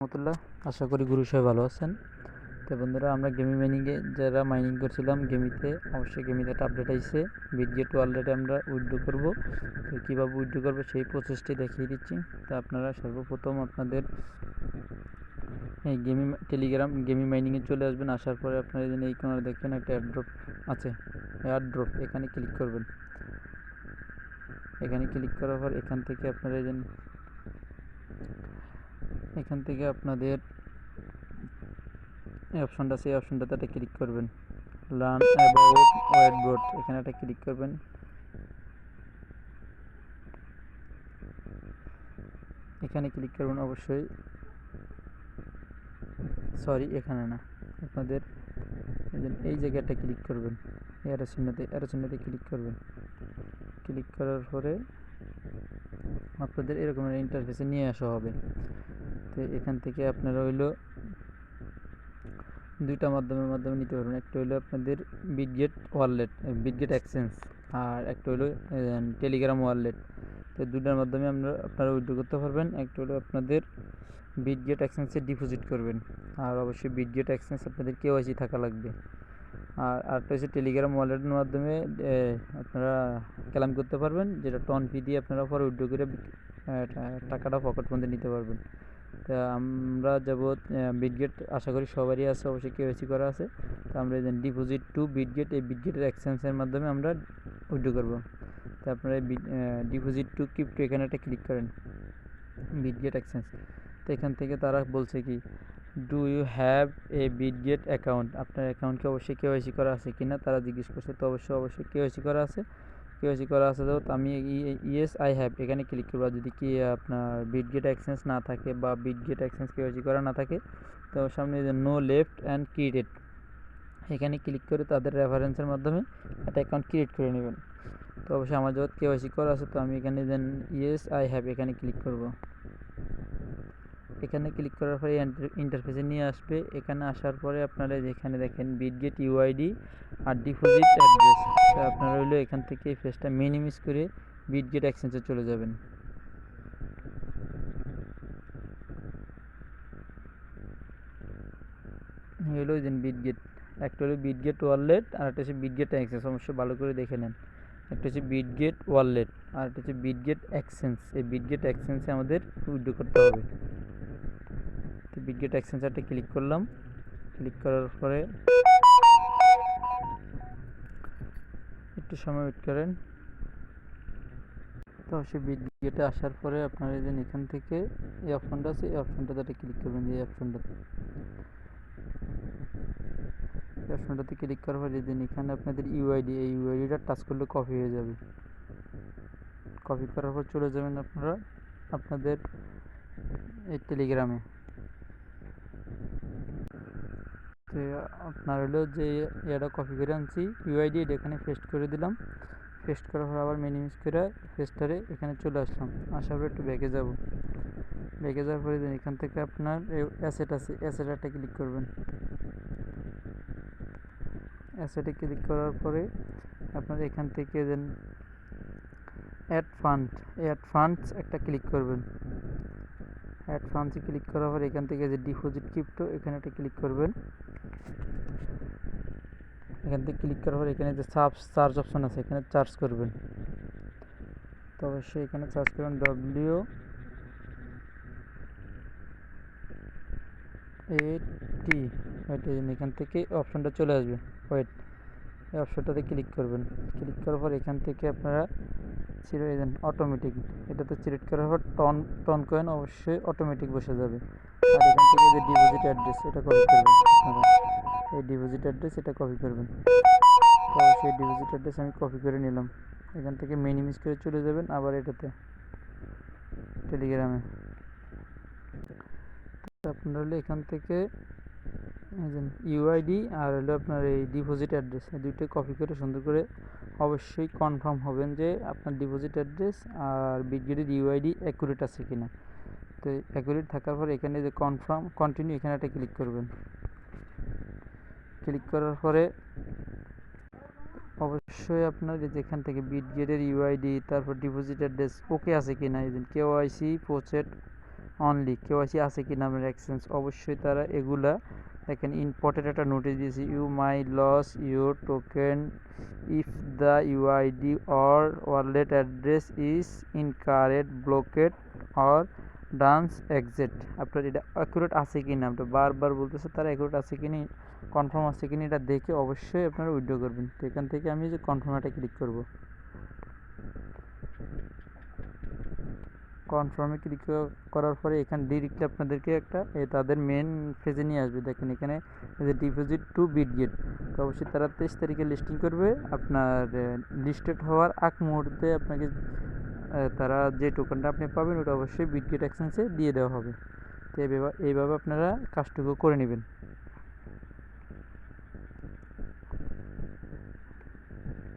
রহমতুল্লাহ, আশা করি গুরু সবাই ভালো আছেন। তো বন্ধুরা, আমরা গেমি মাইনিংয়ে যারা মাইনিং করছিলাম গেমিতে, অবশ্যই গেমিতে একটা আপডেট আইছে। বিটগেট ওয়ালেটে আমরা উইথড্র করব। তো কীভাবে উইথড্র করবো সেই প্রসেসটি দেখিয়ে দিচ্ছি। তো আপনারা সর্বপ্রথম আপনাদের এই টেলিগ্রাম গেমি মাইনিংয়ে চলে আসবেন। আসার পরে আপনারা এই কোণায় দেখেন একটা এয়ারড্রপ আছে, এয়ারড্রপ এখানে ক্লিক করবেন। এখানে ক্লিক করার পর এখান থেকে আপনারা আপনাদের এই অপশনটা আছে, এই অপশনটাতে একটা ক্লিক করবেন। লার্ন অ্যাবাউট ওয়েটবোর্ড এখানে একটা ক্লিক করবেন। এখানে ক্লিক করবেন অবশ্যই, সরি এখানে না, আপনাদের এই জায়গাটা ক্লিক করবেন। এরো চিহ্নতে ক্লিক করবেন। ক্লিক করার পরে আপনাদের এরকম ইন্টারফেসে নিয়ে আসা হবে। তো এখান থেকে আপনারা হইলো দুইটা মাধ্যমে নিতে পারবেন। একটা হলো আপনাদের বিটগেট ওয়ালেট, বিটগেট এক্সচেঞ্জ, আর একটা হলো টেলিগ্রাম ওয়ালেট। তো দুটার মাধ্যমে আপনারা উইথড্র করতে পারবেন। একটা হলো আপনাদের বিটগেট এক্সচেঞ্জে ডিপোজিট করবেন, আর অবশ্যই বিটগেট এক্সচেঞ্জ আপনাদের কেওয়াইসি থাকা লাগবে। আর আরেকটা হচ্ছে টেলিগ্রাম ওয়ালেটের মাধ্যমে আপনারা ক্লেম করতে পারবেন, যেটা টন ফি দিয়ে আপনারা পরে উইথড্র করে টাকাটা পকেট মধ্যে নিতে পারবেন। তা আমরা যাব বিটগেট, আশা করি সবারই আছে, অবশ্যই কেওয়াইসি করা আছে। তো আমরা ডিপোজিট টু বিটগেট, এই বিটগেটের এক্সচেঞ্জের মাধ্যমে আমরা উইথড্র করব। তো আপনারা ডিপোজিট টু ক্রিপ্টো এখানে একটা ক্লিক করেন, বিটগেট এক্সচেঞ্জ। তো এখান থেকে তারা বলছে কি, do you have a Bitget account, আপনার অ্যাকাউন্টকে অবশ্যই কেওয়াইসি করা আছে কিনা তারা জিজ্ঞেস করছে। তো অবশ্যই কেওয়াইসি করা আছে। তো আমি ইয়েস আই হ্যাভ এখানে ক্লিক করবো। যদি কি আপনার বিটগেট এক্সচেঞ্জ না থাকে বা বিটগেট এক্সচেঞ্জ কেওয়াইসি করা না থাকে, তো সামনে নো লেফট অ্যান্ড ক্রিয়েটেড এখানে ক্লিক করে তাদের রেফারেন্সের মাধ্যমে একটা অ্যাকাউন্ট ক্রিয়েট করে নেবেন। তো অবশ্যই আমার যখন কেওয়াইসি করা আছে, তো আমি এখানে ইয়েস আই হ্যাভ এখানে ক্লিক করব। এখানে ক্লিক করার পরে ইন্টারফেসে নিয়ে আসবে। এখানে আসার পরে আপনারা যেখানে দেখেন বিটগেট ইউআইডি আর ডিপোজিট অ্যাড্রেস, তো আপনারা হইলো এখান থেকে এই পেজটা মিনিমাইজ করে বিটগেট এক্সচেঞ্জে চলে যাবেন। হইলো বিটগেট, একটা হলো বিটগেট ওয়ালেট আর একটা হচ্ছে বিটগেট এক্সচেঞ্জ। অবশ্যই ভালো করে দেখে নেন। একটা হচ্ছে বিটগেট ওয়ালেট আর একটা হচ্ছে বিটগেট এক্সচেঞ্জ। এই বিটগেট এক্সচেঞ্জে আমাদের উইথড্র করতে হবে। তো বিটগেট এক্সচেঞ্জারটা ক্লিক করলাম। ক্লিক করার পরে একটু সময় ওয়েট করেন। তো সেই বিটগেটে আসার পরে আপনারা এখান থেকে এই অপশনটা আছে, এই অপশনটাতে ক্লিক করবেন। এই অপশনটাতে ক্লিক করার পরে এখানে আপনাদের ইউআইডি, এই ইউআইডিটা টাচ করলে কপি হয়ে যাবে। কপি করার পর চলে যাবেন আপনারা আপনাদের এই টেলিগ্রামে। তো আপনার হলো যে এটা কপি করে আনছি ইউআইডি, এটা এখানে পেস্ট করে দিলাম। পেস্ট করার পর আবার মিনিমাইজ করে পেস্টারে এখানে চলে আসলাম। আসার পর একটু ব্যাকে যাওয়ার পরে এখান থেকে আপনার অ্যাসেট আছে, অ্যাসেটটা ক্লিক করবেন। অ্যাসেটে ক্লিক করার পরে আপনার এখান থেকে অ্যাড ফান্ডস একটা ক্লিক করবেন। অ্যাড ফান্ডসে ক্লিক করার পর এখান থেকে ডিপোজিট ক্রিপ্টো এখানে একটা ক্লিক করবেন। এখান থেকে ক্লিক করার পর এখানে যে চার্জ অপশন আছে, এখানে চার্জ করবেন। তো অবশ্যই এখানে চার্জ করবেন এখান থেকে অপশনটা চলে আসবে ওয়েট, এই অপশনটাতে ক্লিক করবেন। ক্লিক করার পর এখান থেকে আপনারা অটোমেটিক, এটাতে সিলেক্ট করার পর টন কয়েন অবশ্যই অটোমেটিক বসে যাবে। আর এখান থেকে যে ডিপোজিট অ্যাড্রেস এটা কপি করবেন। আপনারা এই ডিপোজিট অ্যাড্রেস এটা কপি করবেন। তো সেই ডিপোজিট অ্যাড্রেস আমি কপি করে নিলাম। এখান থেকে মিনিমাইজ করে চলে যাবেন আবার এটাতে টেলিগ্রামে। আপনারা হলো এখান থেকে ইউআইডি আর হলো আপনার এই ডিপোজিট অ্যাড্রেস, এই দুইটা কপি করে সুন্দর করে অবশ্যই কনফার্ম হবেন যে আপনার ডিপোজিট অ্যাড্রেস আর বিটগেটের ইউআইডি অ্যাকুরেট আছে কিনা। তো অ্যাকুরেট থাকার পর এখানে যে কনফার্ম কন্টিনিউ এখানে একটা ক্লিক করবেন। ক্লিক করার পরে অবশ্যই আপনার যেখান থেকে বিটগেটের ইউআইডি তারপর ডিপোজিট অ্যাড্রেস ওকে আছে কিনা, কেওয়াইসি অনলি কেওয়াইসি আছে কি না আপনার এক্সচেঞ্জ, অবশ্যই তারা এগুলা দেখেন ইম্পর্টেন্ট একটা নোটিশ দিয়েছি, you may lose your token if the UID or wallet address is incorrect blocked or dance exit. আপনার এটা অ্যাকুরেট আছে কি না, আপনার বারবার বলতেছে তারা অ্যাকুরেট আছে কি না, কনফার্ম আছে কি না, এটা দেখে অবশ্যই আপনারা উইথড্র করবেন। তো এখান থেকে আমি যে কনফার্মটা ক্লিক করব, কনফার্মে ক্লিক করার পরে এখানে ডিরেক্টলি আপনাদেরকে একটা তাদের মেন পেজে নিয়ে আসবে। দেখেন এখানে যে ডিপোজিট টু বিটগেট, তো অবশ্যই তারা 23 তারিখে লিস্টিং করবে। আপনার লিস্টেড হওয়ার আগ মুহূর্তে আপনাকে তারা যে টোকেনটা আপনি পাবেন ওটা অবশ্যই বিটগেট এক্সচেঞ্জে দিয়ে দেওয়া হবে। তো এইভাবে আপনারা কাজটুকু করে নেবেন।